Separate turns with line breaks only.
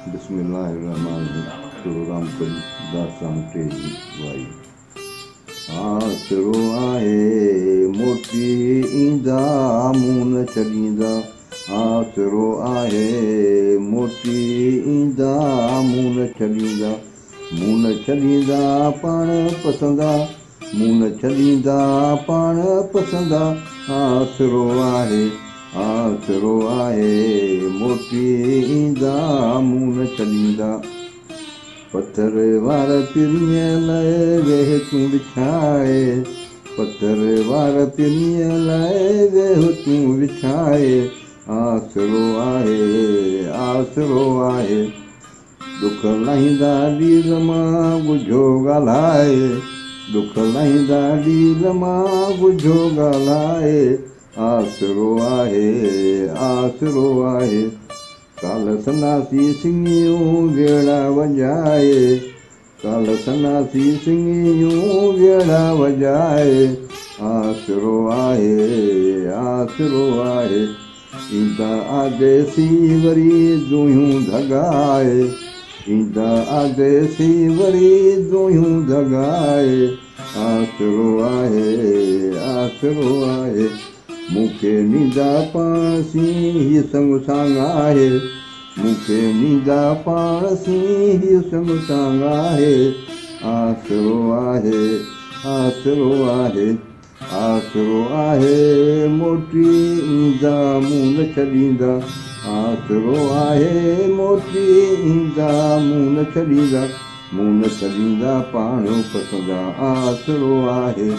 बिस्मिल्लाहिर्रहमानिर्रहीम। राम करी दासां टे वाई। आसरो आहे मोटी ईंदा मूं न छॾींदा। आसरो आहे मोटी ईंदा मूं न छॾींदा। मूं न छॾींदा पाण पसंदा। मूं न छॾींदा पाण पसंदा। आसरो आहे मोटी ईंदा मूं न छॾींदा। पथर वार पिरीअ लाइ वेह तूं विछाए। पथर वार पिरीअ लाइ वेह तूं विछाए। आसरो आहे दुख लाहींदा ॾील मां ॻुझो ॻाल्हाए। दुख लाहींदा ॾील मां ॻुझो ॻाल्हाए। आसरो आहे काल सनासी सिंगियूं वेड़ा वॼाए। काल सनासी सिंगियूं वेड़ा वॼाए। आसरो आहे ईंदा आदेसी वरी दुहियूं धगाए। ईंदा आदेसी वरी दुहियूं धगाए। आसरो आहे मूंखे नींदा पाण सी हीअ संग सांग आहे। मूंखे नींदा पाण सी हीअ संग सांग आहे। आसरो आहे मोटी ईंदा मूं न छॾींदा। आसरो आहे मोटी ईंदा मूं न छॾींदा। मूं न छॾींदा पाण पसंदा। आसरो आहे।